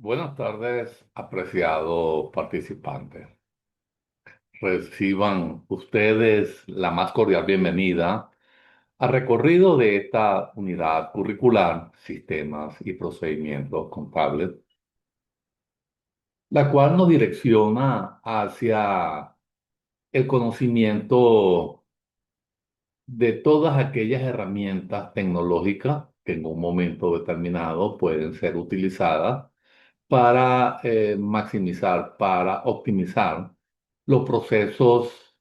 Buenas tardes, apreciados participantes. Reciban ustedes la más cordial bienvenida al recorrido de esta unidad curricular, Sistemas y Procedimientos Contables, la cual nos direcciona hacia el conocimiento de todas aquellas herramientas tecnológicas que en un momento determinado pueden ser utilizadas para maximizar, para optimizar los procesos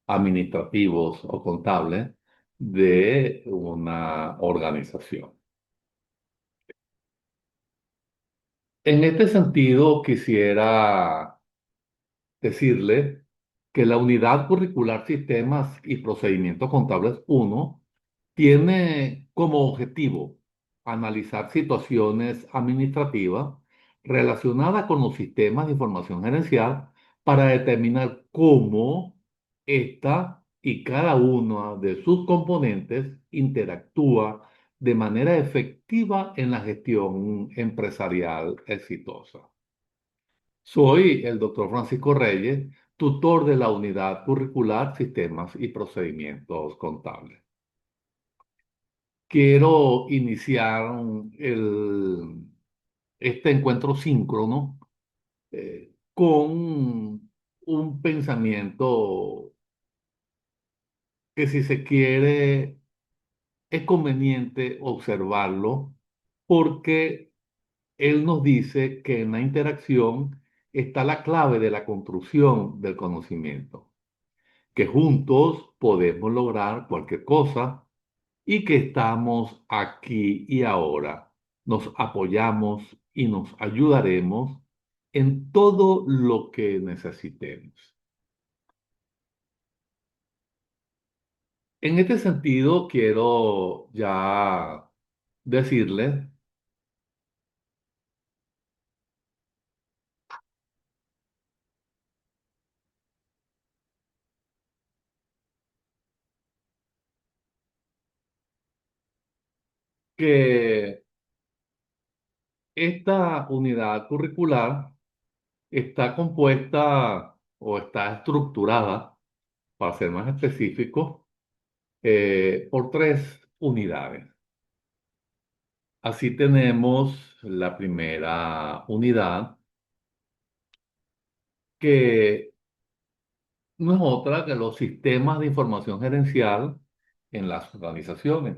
administrativos o contables de una organización. En este sentido, quisiera decirle que la unidad curricular Sistemas y Procedimientos Contables uno tiene como objetivo analizar situaciones administrativas relacionadas con los sistemas de información gerencial para determinar cómo esta y cada una de sus componentes interactúa de manera efectiva en la gestión empresarial exitosa. Soy el doctor Francisco Reyes, tutor de la unidad curricular Sistemas y Procedimientos Contables. Quiero iniciar este encuentro síncrono con un pensamiento que, si se quiere, es conveniente observarlo porque él nos dice que en la interacción está la clave de la construcción del conocimiento, que juntos podemos lograr cualquier cosa y que estamos aquí y ahora. Nos apoyamos y nos ayudaremos en todo lo que necesitemos. En este sentido, quiero ya decirles que esta unidad curricular está compuesta o está estructurada, para ser más específico, por tres unidades. Así tenemos la primera unidad, que no es otra que los sistemas de información gerencial en las organizaciones.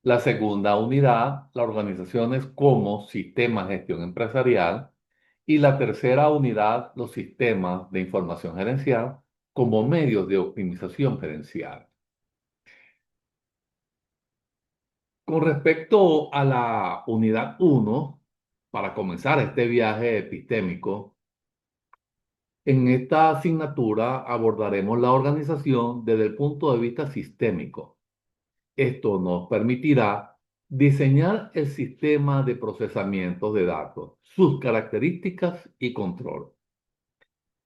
La segunda unidad, las organizaciones como sistemas de gestión empresarial. Y la tercera unidad, los sistemas de información gerencial como medios de optimización gerencial. Con respecto a la unidad uno, para comenzar este viaje epistémico, en esta asignatura abordaremos la organización desde el punto de vista sistémico. Esto nos permitirá diseñar el sistema de procesamiento de datos, sus características y control.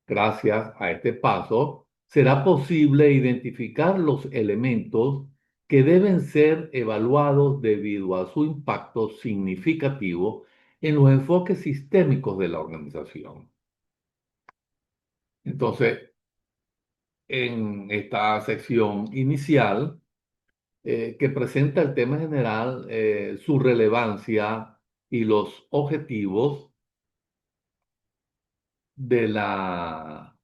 Gracias a este paso, será posible identificar los elementos que deben ser evaluados debido a su impacto significativo en los enfoques sistémicos de la organización. Entonces, en esta sección inicial, que presenta el tema general, su relevancia y los objetivos de la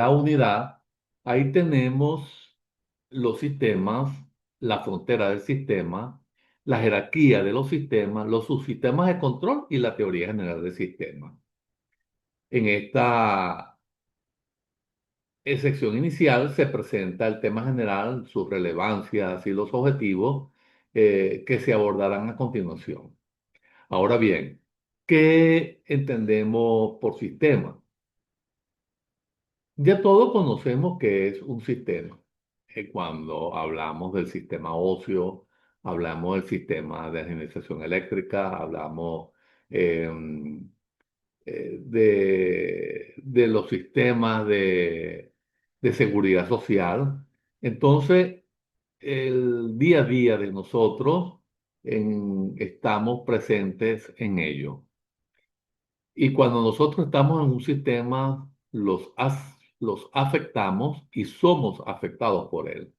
unidad, ahí tenemos los sistemas, la frontera del sistema, la jerarquía de los sistemas, los subsistemas de control y la teoría general del sistema. En esta sección inicial se presenta el tema general, sus relevancias y los objetivos que se abordarán a continuación. Ahora bien, ¿qué entendemos por sistema? Ya todos conocemos que es un sistema. Cuando hablamos del sistema óseo, hablamos del sistema de generación eléctrica, hablamos em, de los sistemas de seguridad social. Entonces, el día a día de nosotros estamos presentes en ello. Y cuando nosotros estamos en un sistema, los afectamos y somos afectados por él.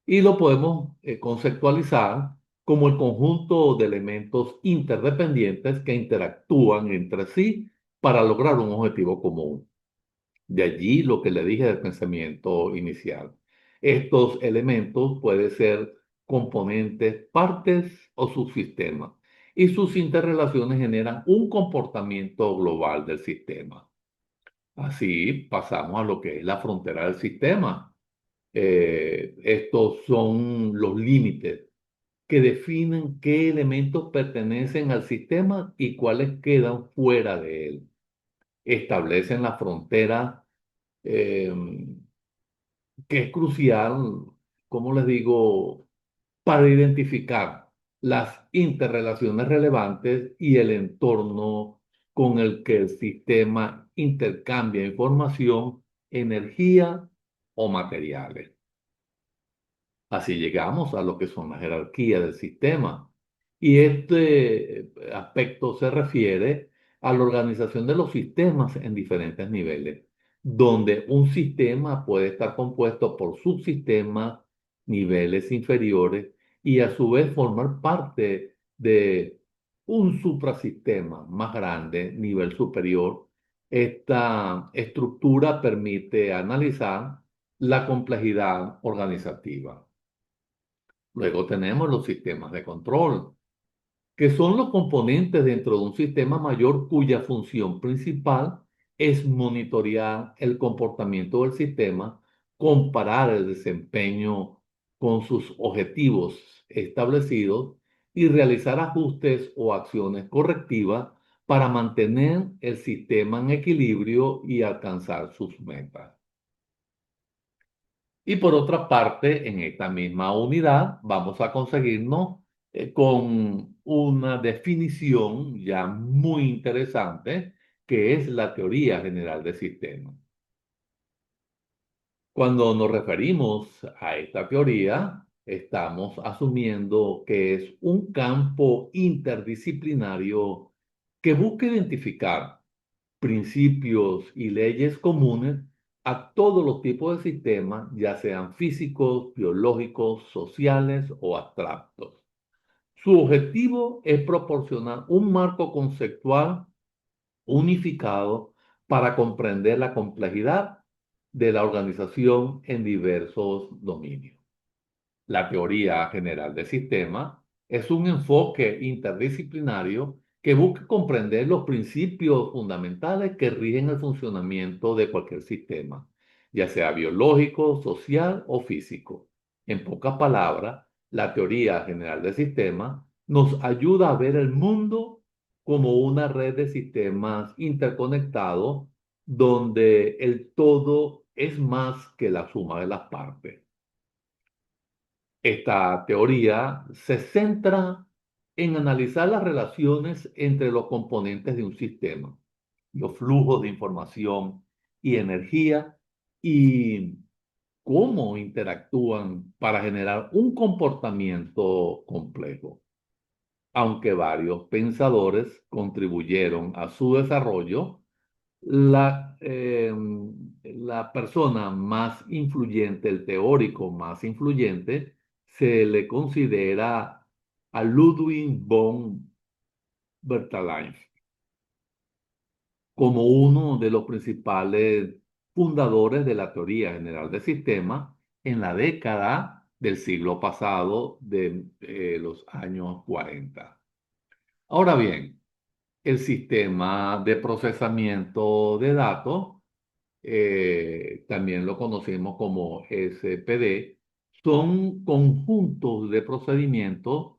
Y lo podemos conceptualizar como el conjunto de elementos interdependientes que interactúan entre sí para lograr un objetivo común. De allí lo que le dije del pensamiento inicial. Estos elementos pueden ser componentes, partes o subsistemas, y sus interrelaciones generan un comportamiento global del sistema. Así pasamos a lo que es la frontera del sistema. Estos son los límites que definen qué elementos pertenecen al sistema y cuáles quedan fuera de él. Establecen la frontera, eh, que es crucial, como les digo, para identificar las interrelaciones relevantes y el entorno con el que el sistema intercambia información, energía o materiales. Así llegamos a lo que son las jerarquías del sistema. Y este aspecto se refiere a la organización de los sistemas en diferentes niveles, donde un sistema puede estar compuesto por subsistemas, niveles inferiores, y a su vez formar parte de un suprasistema más grande, nivel superior. Esta estructura permite analizar la complejidad organizativa. Luego tenemos los sistemas de control, que son los componentes dentro de un sistema mayor cuya función principal es monitorear el comportamiento del sistema, comparar el desempeño con sus objetivos establecidos y realizar ajustes o acciones correctivas para mantener el sistema en equilibrio y alcanzar sus metas. Y por otra parte, en esta misma unidad vamos a conseguirnos con una definición ya muy interesante, que es la teoría general de sistemas. Cuando nos referimos a esta teoría, estamos asumiendo que es un campo interdisciplinario que busca identificar principios y leyes comunes a todos los tipos de sistemas, ya sean físicos, biológicos, sociales o abstractos. Su objetivo es proporcionar un marco conceptual unificado para comprender la complejidad de la organización en diversos dominios. La teoría general de sistemas es un enfoque interdisciplinario que busca comprender los principios fundamentales que rigen el funcionamiento de cualquier sistema, ya sea biológico, social o físico. En pocas palabras, la teoría general de sistemas nos ayuda a ver el mundo como una red de sistemas interconectados donde el todo es más que la suma de las partes. Esta teoría se centra en analizar las relaciones entre los componentes de un sistema, los flujos de información y energía, y cómo interactúan para generar un comportamiento complejo. Aunque varios pensadores contribuyeron a su desarrollo, la persona más influyente, el teórico más influyente, se le considera a Ludwig von Bertalanffy como uno de los principales fundadores de la teoría general de sistemas en la década del siglo pasado, de los años 40. Ahora bien, el sistema de procesamiento de datos, también lo conocemos como SPD, son conjuntos de procedimientos,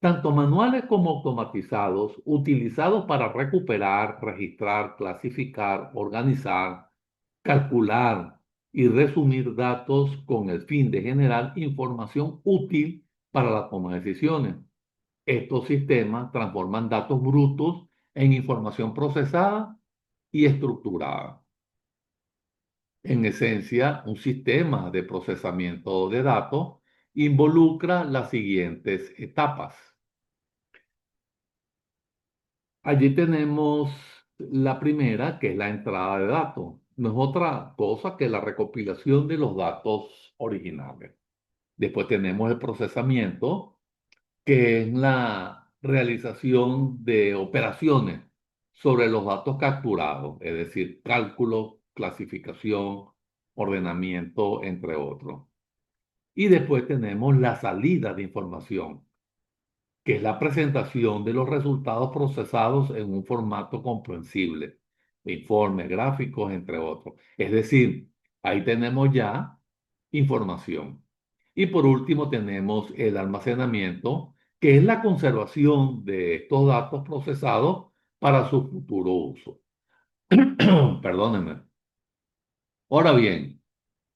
tanto manuales como automatizados, utilizados para recuperar, registrar, clasificar, organizar, calcular y resumir datos con el fin de generar información útil para la toma de decisiones. Estos sistemas transforman datos brutos en información procesada y estructurada. En esencia, un sistema de procesamiento de datos involucra las siguientes etapas. Allí tenemos La primera, que es la entrada de datos, no es otra cosa que la recopilación de los datos originales. Después tenemos el procesamiento, que es la realización de operaciones sobre los datos capturados, es decir, cálculo, clasificación, ordenamiento, entre otros. Y después tenemos la salida de información, que es la presentación de los resultados procesados en un formato comprensible, informes, gráficos, entre otros. Es decir, ahí tenemos ya información. Y por último tenemos el almacenamiento, que es la conservación de estos datos procesados para su futuro uso. Perdónenme. Ahora bien,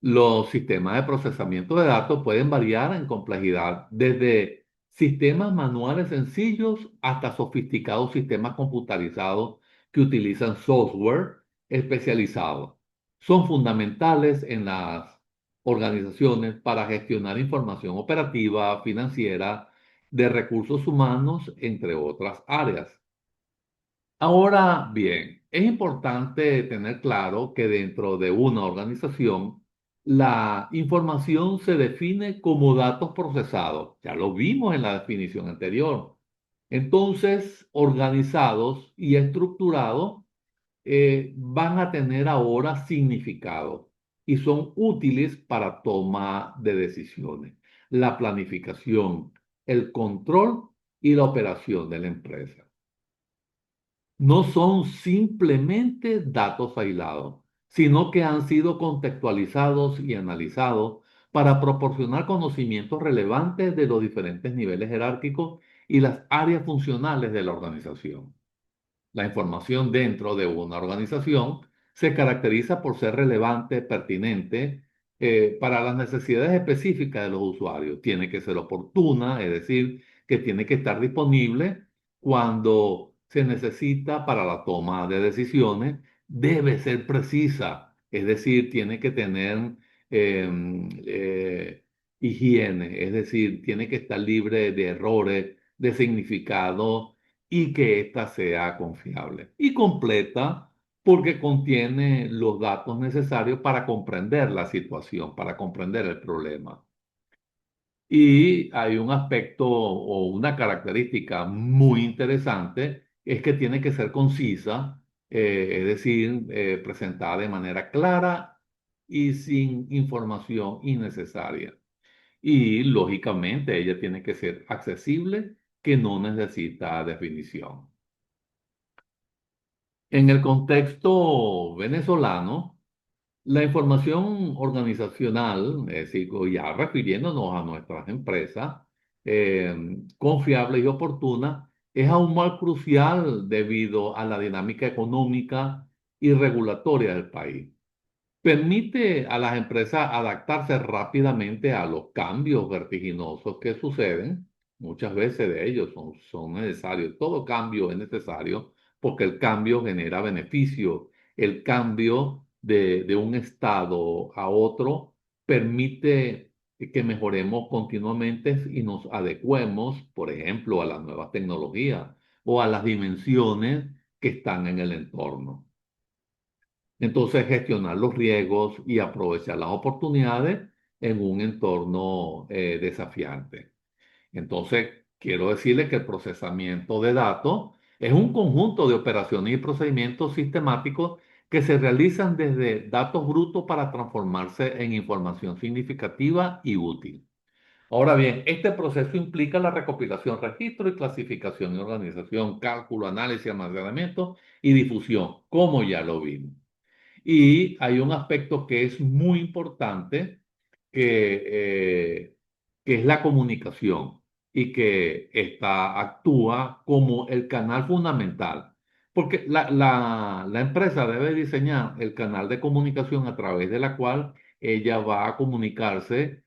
los sistemas de procesamiento de datos pueden variar en complejidad, desde sistemas manuales sencillos hasta sofisticados sistemas computarizados que utilizan software especializado. Son fundamentales en las organizaciones para gestionar información operativa, financiera, de recursos humanos, entre otras áreas. Ahora bien, es importante tener claro que dentro de una organización, la información se define como datos procesados. Ya lo vimos en la definición anterior. Entonces, organizados y estructurados van a tener ahora significado y son útiles para toma de decisiones, la planificación, el control y la operación de la empresa. No son simplemente datos aislados, sino que han sido contextualizados y analizados para proporcionar conocimientos relevantes de los diferentes niveles jerárquicos y las áreas funcionales de la organización. La información dentro de una organización se caracteriza por ser relevante, pertinente, para las necesidades específicas de los usuarios. Tiene que ser oportuna, es decir, que tiene que estar disponible cuando se necesita para la toma de decisiones. Debe ser precisa, es decir, tiene que tener higiene, es decir, tiene que estar libre de errores, de significado y que ésta sea confiable y completa porque contiene los datos necesarios para comprender la situación, para comprender el problema. Y hay un aspecto o una característica muy interesante, es que tiene que ser concisa, es decir, presentada de manera clara y sin información innecesaria. Y lógicamente ella tiene que ser accesible, que no necesita definición. En el contexto venezolano, la información organizacional, es decir, ya refiriéndonos a nuestras empresas, confiables y oportunas, es aún más crucial debido a la dinámica económica y regulatoria del país. Permite a las empresas adaptarse rápidamente a los cambios vertiginosos que suceden. Muchas veces de ellos son necesarios. Todo cambio es necesario porque el cambio genera beneficio. El cambio de un estado a otro permite que mejoremos continuamente y nos adecuemos, por ejemplo, a las nuevas tecnologías o a las dimensiones que están en el entorno. Entonces, gestionar los riesgos y aprovechar las oportunidades en un entorno desafiante. Entonces, quiero decirle que el procesamiento de datos es un conjunto de operaciones y procedimientos sistemáticos que se realizan desde datos brutos para transformarse en información significativa y útil. Ahora bien, este proceso implica la recopilación, registro y clasificación y organización, cálculo, análisis, almacenamiento y difusión, como ya lo vimos. Y hay un aspecto que es muy importante, que, eh, que es la comunicación y que esta actúa como el canal fundamental, porque la empresa debe diseñar el canal de comunicación a través de la cual ella va a comunicarse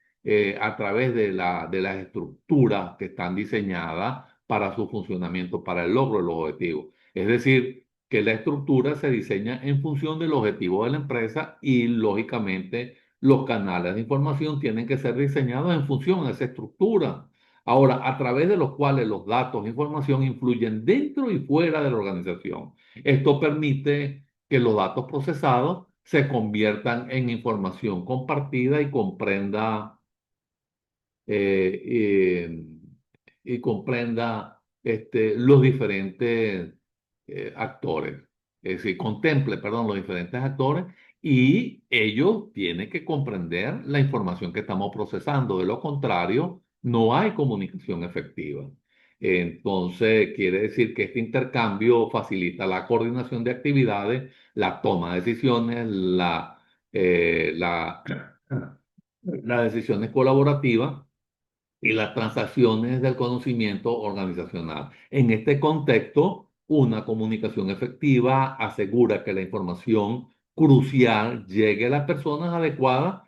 a través de las estructuras que están diseñadas para su funcionamiento, para el logro de los objetivos. Es decir, que la estructura se diseña en función del objetivo de la empresa y lógicamente los canales de información tienen que ser diseñados en función a esa estructura. Ahora, a través de los cuales los datos e información influyen dentro y fuera de la organización. Esto permite que los datos procesados se conviertan en información compartida eh, eh, y comprenda los diferentes actores, es decir, contemple, perdón, los diferentes actores y ellos tienen que comprender la información que estamos procesando. De lo contrario, no hay comunicación efectiva. Entonces, quiere decir que este intercambio facilita la coordinación de actividades, la toma de decisiones, la, las decisiones colaborativas y las transacciones del conocimiento organizacional. En este contexto, una comunicación efectiva asegura que la información crucial llegue a las personas adecuadas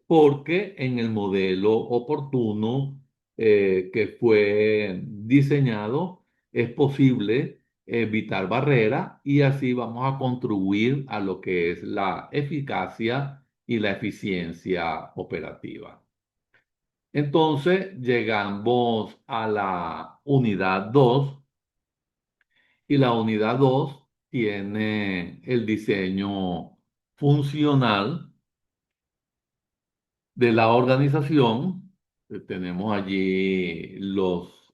porque en el modelo oportuno que fue diseñado es posible evitar barreras y así vamos a contribuir a lo que es la eficacia y la eficiencia operativa. Entonces llegamos a la unidad 2 y la unidad 2 tiene el diseño funcional de la organización. Tenemos allí los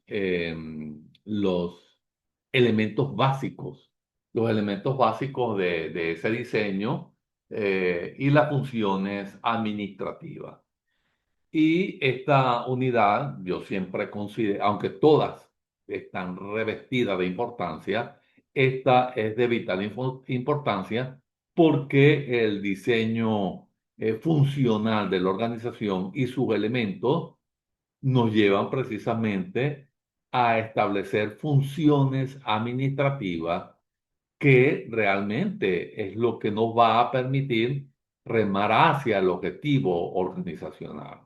elementos básicos, los elementos básicos de ese diseño y las funciones administrativas. Y esta unidad, yo siempre considero, aunque todas están revestidas de importancia, esta es de vital importancia porque el diseño funcional de la organización y sus elementos nos llevan precisamente a establecer funciones administrativas que realmente es lo que nos va a permitir remar hacia el objetivo organizacional.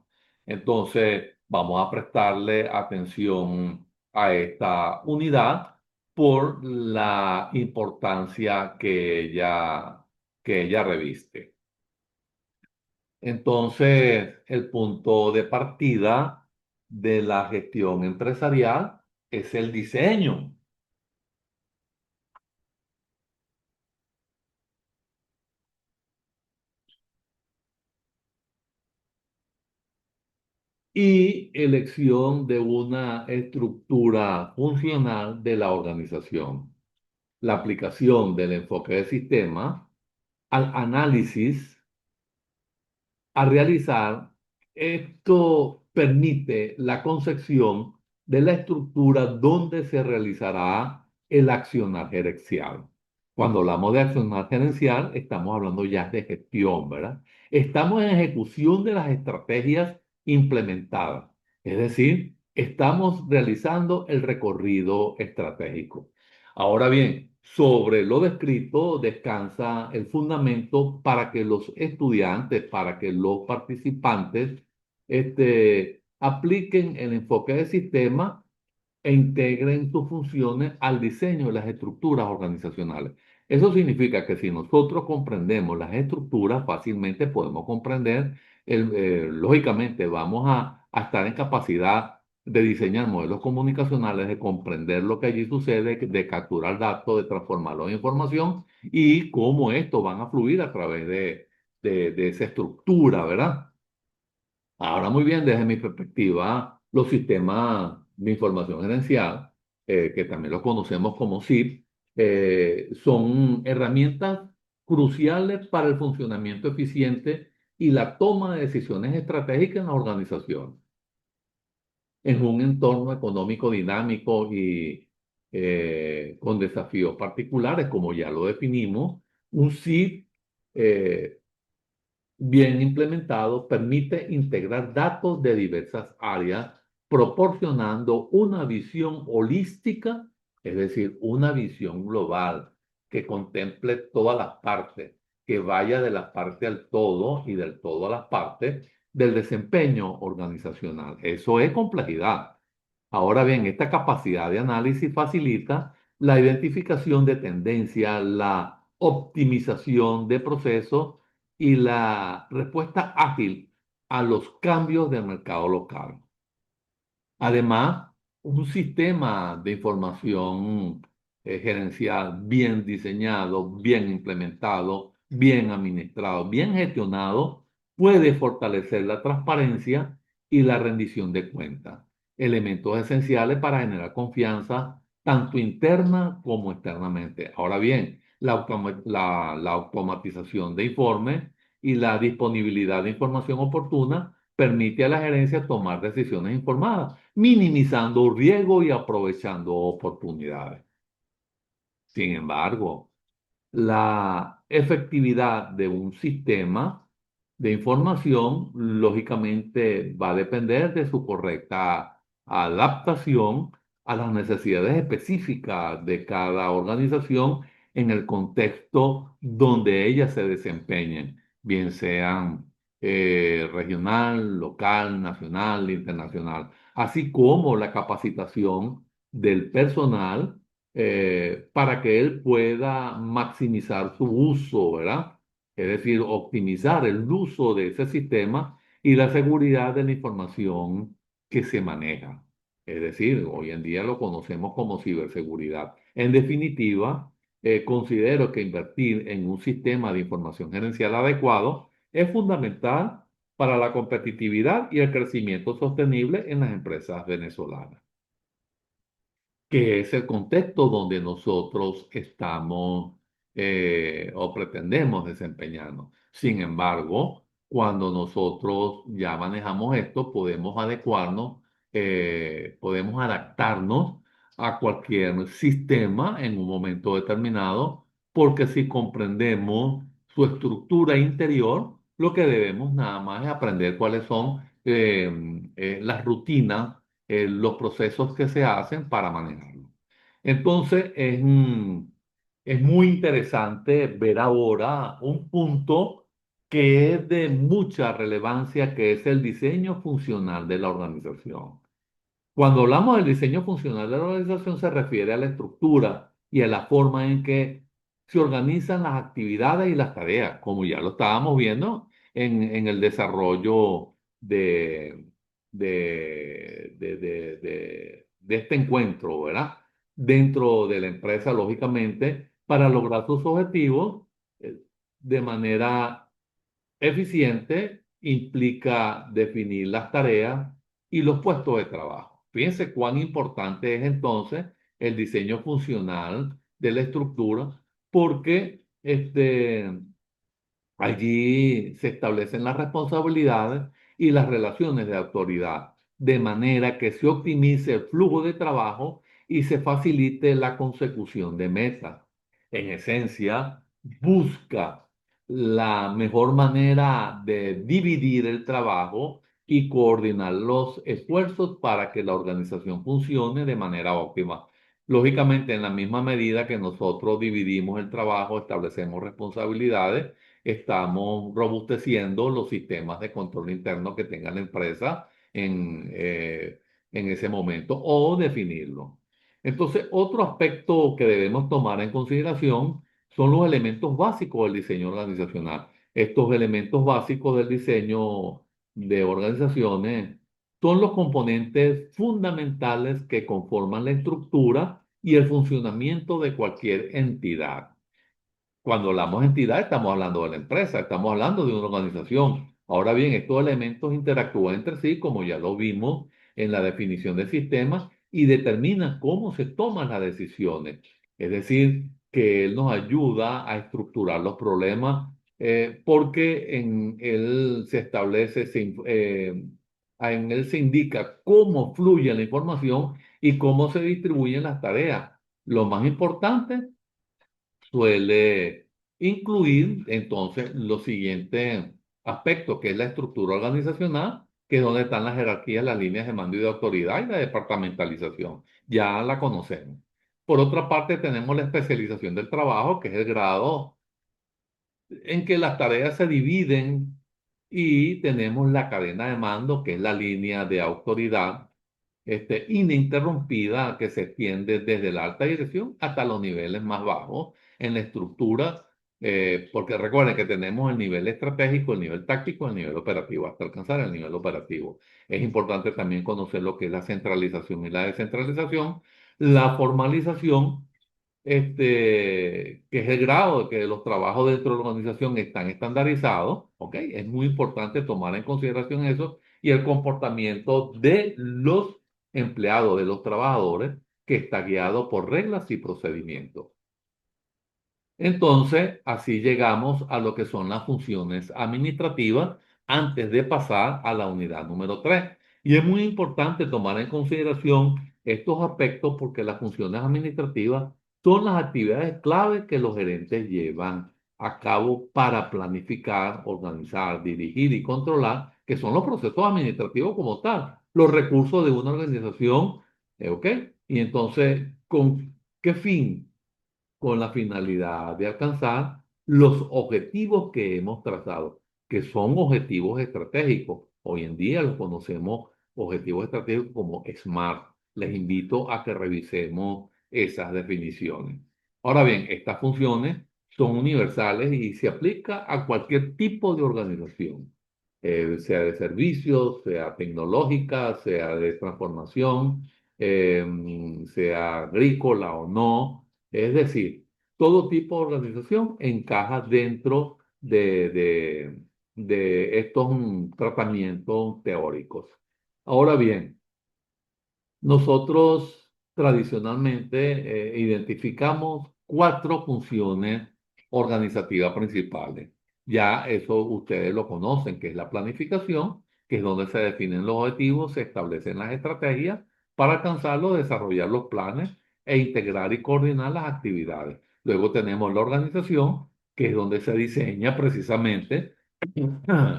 Entonces, vamos a prestarle atención a esta unidad por la importancia que ella reviste. Entonces, el punto de partida de la gestión empresarial es el diseño. Y elección de una estructura funcional de la organización. La aplicación del enfoque de sistema al análisis a realizar, esto permite la concepción de la estructura donde se realizará el accionar gerencial. Cuando hablamos de accionar gerencial, estamos hablando ya de gestión, ¿verdad? Estamos en ejecución de las estrategias implementadas, es decir, estamos realizando el recorrido estratégico. Ahora bien, sobre lo descrito descansa el fundamento para que los estudiantes, para que los participantes apliquen el enfoque de sistema e integren sus funciones al diseño de las estructuras organizacionales. Eso significa que si nosotros comprendemos las estructuras, fácilmente podemos comprender, lógicamente vamos a estar en capacidad de diseñar modelos comunicacionales, de comprender lo que allí sucede, de capturar datos, de transformarlo en información y cómo estos van a fluir a través de esa estructura, ¿verdad? Ahora, muy bien, desde mi perspectiva, los sistemas de información gerencial, que también los conocemos como SIP, son herramientas cruciales para el funcionamiento eficiente y la toma de decisiones estratégicas en la organización. En un entorno económico dinámico y con desafíos particulares, como ya lo definimos, un SIP bien implementado permite integrar datos de diversas áreas, proporcionando una visión holística, es decir, una visión global que contemple todas las partes, que vaya de la parte al todo y del todo a las partes del desempeño organizacional. Eso es complejidad. Ahora bien, esta capacidad de análisis facilita la identificación de tendencias, la optimización de procesos y la respuesta ágil a los cambios del mercado local. Además, un sistema de información gerencial bien diseñado, bien implementado, bien administrado, bien gestionado, puede fortalecer la transparencia y la rendición de cuentas, elementos esenciales para generar confianza tanto interna como externamente. Ahora bien, la automatización de informes y la disponibilidad de información oportuna permite a la gerencia tomar decisiones informadas, minimizando riesgos y aprovechando oportunidades. Sin embargo, la efectividad de un sistema de información, lógicamente, va a depender de su correcta adaptación a las necesidades específicas de cada organización en el contexto donde ellas se desempeñen, bien sean regional, local, nacional, internacional, así como la capacitación del personal para que él pueda maximizar su uso, ¿verdad? Es decir, optimizar el uso de ese sistema y la seguridad de la información que se maneja. Es decir, hoy en día lo conocemos como ciberseguridad. En definitiva, considero que invertir en un sistema de información gerencial adecuado es fundamental para la competitividad y el crecimiento sostenible en las empresas venezolanas, que es el contexto donde nosotros estamos o pretendemos desempeñarnos. Sin embargo, cuando nosotros ya manejamos esto, podemos adecuarnos, podemos adaptarnos a cualquier sistema en un momento determinado, porque si comprendemos su estructura interior, lo que debemos nada más es aprender cuáles son las rutinas, los procesos que se hacen para manejarlo. Entonces, es muy interesante ver ahora un punto que es de mucha relevancia, que es el diseño funcional de la organización. Cuando hablamos del diseño funcional de la organización, se refiere a la estructura y a la forma en que se organizan las actividades y las tareas, como ya lo estábamos viendo en el desarrollo de, de este encuentro, ¿verdad? Dentro de la empresa, lógicamente, para lograr sus objetivos eh, de manera eficiente implica definir las tareas y los puestos de trabajo. Fíjense cuán importante es entonces el diseño funcional de la estructura, porque allí se establecen las responsabilidades y las relaciones de autoridad, de manera que se optimice el flujo de trabajo y se facilite la consecución de metas. En esencia, busca la mejor manera de dividir el trabajo y coordinar los esfuerzos para que la organización funcione de manera óptima. Lógicamente, en la misma medida que nosotros dividimos el trabajo, establecemos responsabilidades, estamos robusteciendo los sistemas de control interno que tenga la empresa en ese momento o definirlo. Entonces, otro aspecto que debemos tomar en consideración son los elementos básicos del diseño organizacional. Estos elementos básicos del diseño de organizaciones son los componentes fundamentales que conforman la estructura y el funcionamiento de cualquier entidad. Cuando hablamos de entidad, estamos hablando de la empresa, estamos hablando de una organización. Ahora bien, estos elementos interactúan entre sí, como ya lo vimos en la definición de sistemas, y determinan cómo se toman las decisiones. Es decir, que él nos ayuda a estructurar los problemas, porque en él se establece, en él se indica cómo fluye la información y cómo se distribuyen las tareas. Lo más importante suele incluir entonces los siguientes aspectos, que es la estructura organizacional, que es donde están las jerarquías, las líneas de mando y de autoridad y la departamentalización. Ya la conocemos. Por otra parte, tenemos la especialización del trabajo, que es el grado en que las tareas se dividen, y tenemos la cadena de mando, que es la línea de autoridad ininterrumpida que se extiende desde la alta dirección hasta los niveles más bajos en la estructura, Porque recuerden que tenemos el nivel estratégico, el nivel táctico, el nivel operativo, hasta alcanzar el nivel operativo. Es importante también conocer lo que es la centralización y la descentralización, la formalización, que es el grado de que los trabajos dentro de la organización están estandarizados, ¿ok? Es muy importante tomar en consideración eso y el comportamiento de los empleados, de los trabajadores, que está guiado por reglas y procedimientos. Entonces, así llegamos a lo que son las funciones administrativas antes de pasar a la unidad número 3. Y es muy importante tomar en consideración estos aspectos porque las funciones administrativas son las actividades clave que los gerentes llevan a cabo para planificar, organizar, dirigir y controlar, que son los procesos administrativos como tal, los recursos de una organización, ¿ok? Y entonces, ¿con qué fin? Con la finalidad de alcanzar los objetivos que hemos trazado, que son objetivos estratégicos. Hoy en día los conocemos objetivos estratégicos como SMART. Les invito a que revisemos esas definiciones. Ahora bien, estas funciones son universales y se aplica a cualquier tipo de organización, sea de servicios, sea tecnológica, sea de transformación, eh, sea agrícola o no. Es decir, todo tipo de organización encaja dentro de estos tratamientos teóricos. Ahora bien, nosotros tradicionalmente identificamos cuatro funciones organizativas principales. Ya eso ustedes lo conocen, que es la planificación, que es donde se definen los objetivos, se establecen las estrategias para alcanzarlos, desarrollar los planes e integrar y coordinar las actividades. Luego tenemos la organización, que es donde se diseña precisamente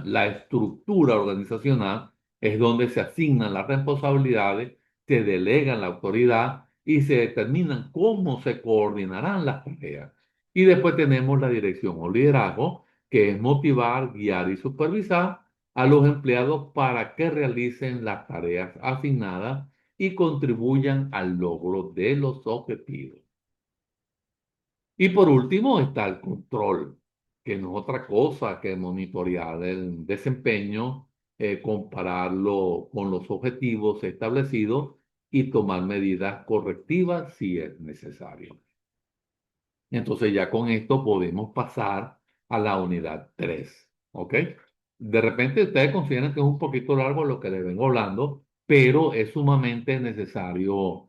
la estructura organizacional, es donde se asignan las responsabilidades, se delegan la autoridad y se determinan cómo se coordinarán las tareas. Y después tenemos la dirección o liderazgo, que es motivar, guiar y supervisar a los empleados para que realicen las tareas asignadas y contribuyan al logro de los objetivos. Y por último está el control, que no es otra cosa que monitorear el desempeño, compararlo con los objetivos establecidos y tomar medidas correctivas si es necesario. Entonces ya con esto podemos pasar a la unidad 3, ¿ok? De repente ustedes consideran que es un poquito largo lo que les vengo hablando, pero es sumamente necesario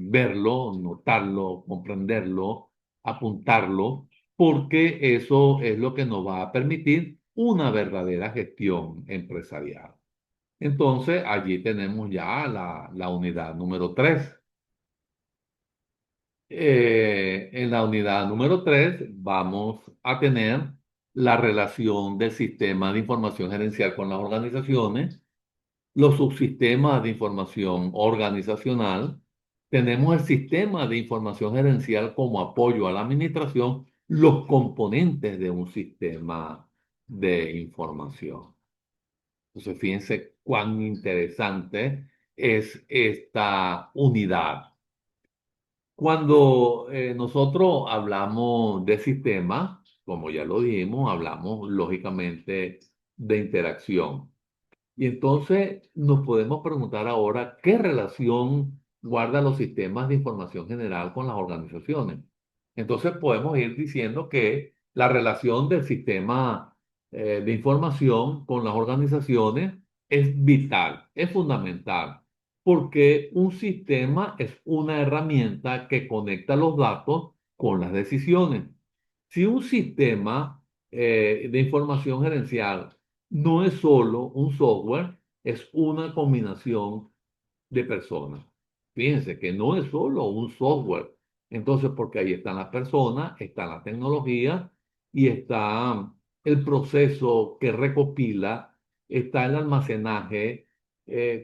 verlo, notarlo, comprenderlo, apuntarlo, porque eso es lo que nos va a permitir una verdadera gestión empresarial. Entonces allí tenemos ya la unidad número 3. En la unidad número 3 vamos a tener la relación del sistema de información gerencial con las organizaciones, los subsistemas de información organizacional, tenemos el sistema de información gerencial como apoyo a la administración, los componentes de un sistema de información. Entonces, fíjense cuán interesante es esta unidad. Cuando nosotros hablamos de sistema, como ya lo dijimos, hablamos lógicamente de interacción. Y entonces nos podemos preguntar ahora qué relación guardan los sistemas de información general con las organizaciones. Entonces podemos ir diciendo que la relación del sistema de información con las organizaciones es vital, es fundamental, porque un sistema es una herramienta que conecta los datos con las decisiones. Si un sistema de información gerencial no es solo un software, es una combinación de personas. Fíjense que no es solo un software. Entonces, porque ahí están las personas, está la tecnología y está el proceso que recopila, está el almacenaje,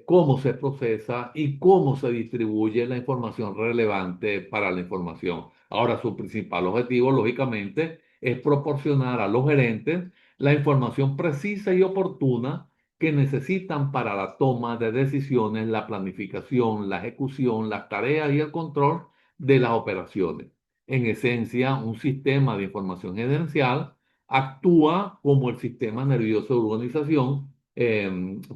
cómo se procesa y cómo se distribuye la información relevante para la información. Ahora, su principal objetivo, lógicamente, es proporcionar a los gerentes la información precisa y oportuna que necesitan para la toma de decisiones, la planificación, la ejecución, las tareas y el control de las operaciones. En esencia, un sistema de información gerencial actúa como el sistema nervioso de organización,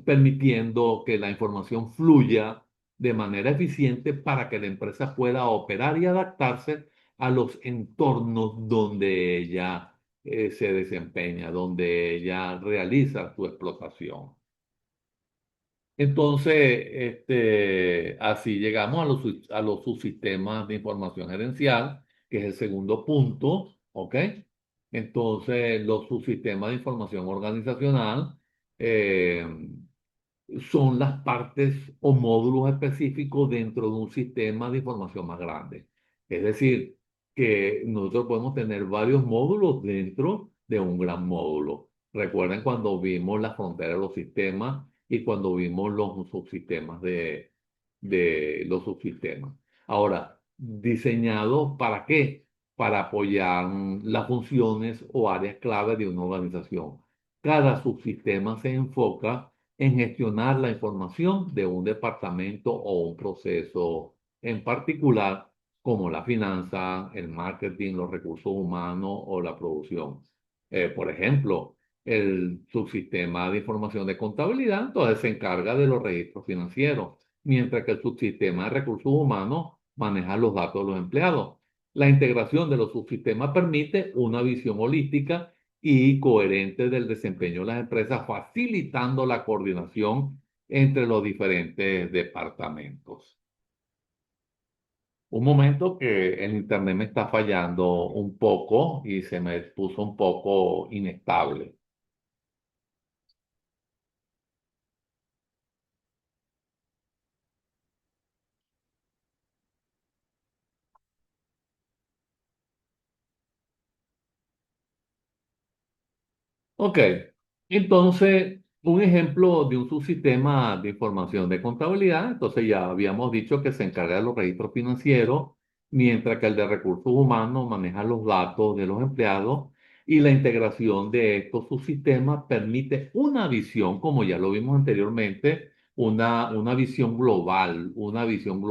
permitiendo que la información fluya de manera eficiente para que la empresa pueda operar y adaptarse a los entornos donde ella se desempeña, donde ella realiza su explotación. Entonces, así llegamos a los subsistemas de información gerencial, que es el segundo punto, ¿ok? Entonces, los subsistemas de información organizacional eh, son las partes o módulos específicos dentro de un sistema de información más grande. Es decir, que nosotros podemos tener varios módulos dentro de un gran módulo. Recuerden cuando vimos la frontera de los sistemas y cuando vimos los subsistemas de los subsistemas. Ahora, ¿diseñados para qué? Para apoyar las funciones o áreas clave de una organización. Cada subsistema se enfoca en gestionar la información de un departamento o un proceso en particular, como la finanza, el marketing, los recursos humanos o la producción. Por ejemplo, el subsistema de información de contabilidad, entonces se encarga de los registros financieros, mientras que el subsistema de recursos humanos maneja los datos de los empleados. La integración de los subsistemas permite una visión holística y coherente del desempeño de las empresas, facilitando la coordinación entre los diferentes departamentos. Un momento que el internet me está fallando un poco y se me puso un poco inestable. Ok, entonces un ejemplo de un subsistema de información de contabilidad, entonces ya habíamos dicho que se encarga de los registros financieros, mientras que el de recursos humanos maneja los datos de los empleados y la integración de estos subsistemas permite una visión, como ya lo vimos anteriormente, una visión global, una visión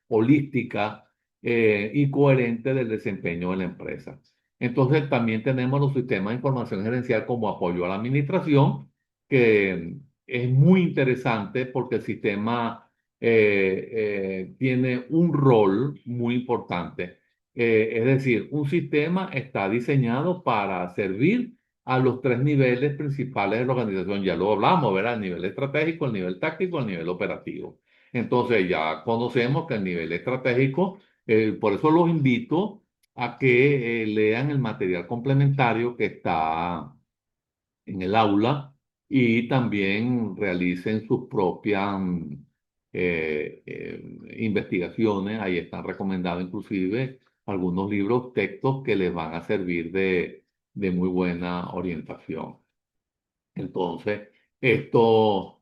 holística y coherente del desempeño de la empresa. Entonces, también tenemos los sistemas de información gerencial como apoyo a la administración, que es muy interesante porque el sistema tiene un rol muy importante. Es decir, un sistema está diseñado para servir a los tres niveles principales de la organización. Ya lo hablamos, ¿verdad? El nivel estratégico, el nivel táctico, el nivel operativo. Entonces, ya conocemos que el nivel estratégico, por eso los invito a que lean el material complementario que está en el aula y también realicen sus propias investigaciones. Ahí están recomendados inclusive algunos libros, textos que les van a servir de muy buena orientación. Entonces, estos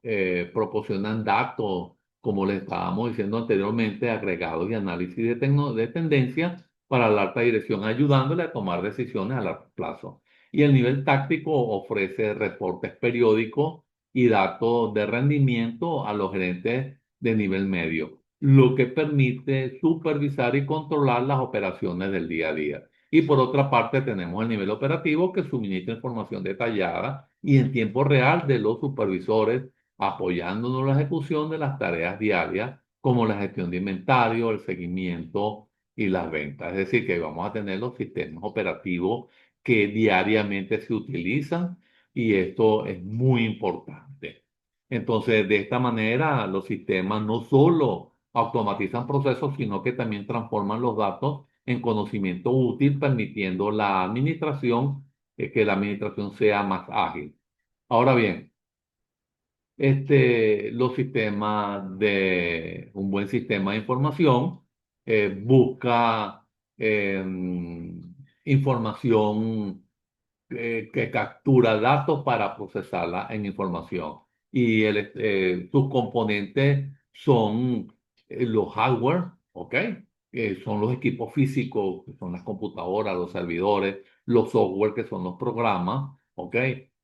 proporcionan datos, como les estábamos diciendo anteriormente, agregados y análisis de tendencia para la alta dirección, ayudándole a tomar decisiones a largo plazo. Y el nivel táctico ofrece reportes periódicos y datos de rendimiento a los gerentes de nivel medio, lo que permite supervisar y controlar las operaciones del día a día. Y por otra parte, tenemos el nivel operativo que suministra información detallada y en tiempo real de los supervisores, apoyándonos en la ejecución de las tareas diarias, como la gestión de inventario, el seguimiento y las ventas. Es decir, que vamos a tener los sistemas operativos que diariamente se utilizan y esto es muy importante. Entonces, de esta manera, los sistemas no solo automatizan procesos, sino que también transforman los datos en conocimiento útil, permitiendo que la administración sea más ágil. Ahora bien, los sistemas un buen sistema de información busca información que captura datos para procesarla en información. Y sus componentes son los hardware, ¿ok? Son los equipos físicos, que son las computadoras, los servidores, los software, que son los programas, ¿ok?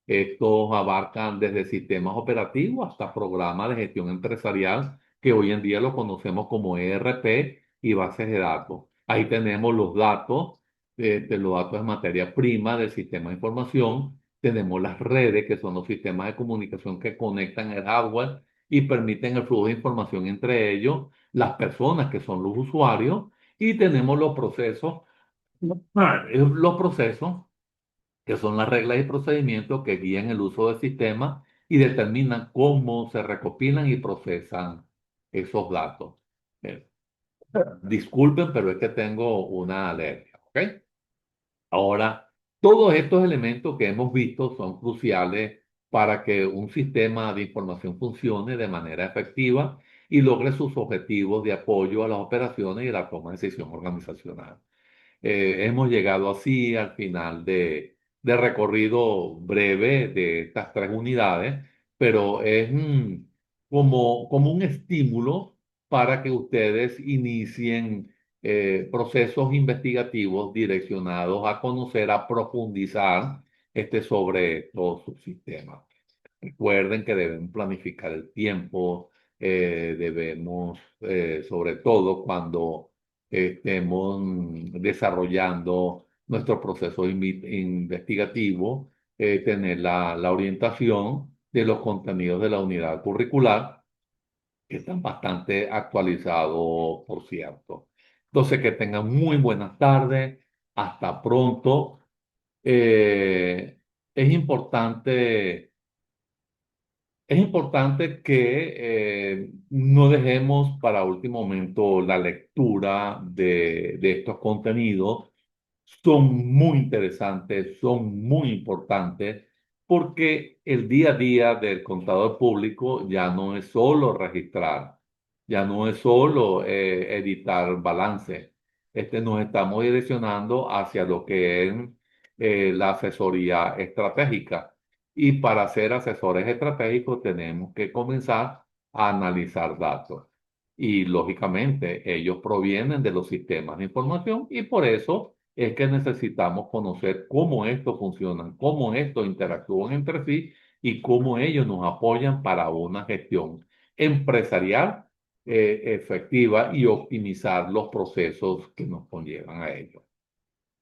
Estos abarcan desde sistemas operativos hasta programas de gestión empresarial, que hoy en día lo conocemos como ERP y bases de datos. Ahí tenemos los datos, de los datos de materia prima del sistema de información. Tenemos las redes, que son los sistemas de comunicación que conectan el hardware y permiten el flujo de información entre ellos, las personas que son los usuarios, y tenemos los procesos que son las reglas y procedimientos que guían el uso del sistema y determinan cómo se recopilan y procesan esos datos. Eh, Disculpen, pero es que tengo una alergia, ¿ok? Ahora, todos estos elementos que hemos visto son cruciales para que un sistema de información funcione de manera efectiva y logre sus objetivos de apoyo a las operaciones y la toma de decisión organizacional. Hemos llegado así al final de recorrido breve de estas tres unidades, pero es como un estímulo para que ustedes inicien procesos investigativos direccionados a conocer, a profundizar sobre los subsistemas. Recuerden que debemos planificar el tiempo, debemos, sobre todo cuando estemos desarrollando nuestro proceso investigativo, tener la orientación de los contenidos de la unidad curricular, que están bastante actualizados, por cierto. Entonces, que tengan muy buenas tardes, hasta pronto. Es importante es importante que no dejemos para último momento la lectura de estos contenidos. Son muy interesantes, son muy importantes, porque el día a día del contador público ya no es solo registrar, ya no es solo editar balance. Nos estamos direccionando hacia lo que es la asesoría estratégica. Y para ser asesores estratégicos tenemos que comenzar a analizar datos. Y lógicamente ellos provienen de los sistemas de información y por eso es que necesitamos conocer cómo estos funcionan, cómo estos interactúan entre sí y cómo ellos nos apoyan para una gestión empresarial efectiva y optimizar los procesos que nos conllevan a ello.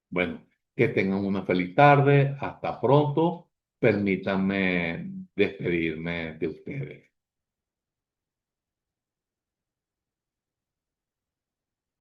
Bueno, que tengan una feliz tarde. Hasta pronto. Permítanme despedirme de ustedes.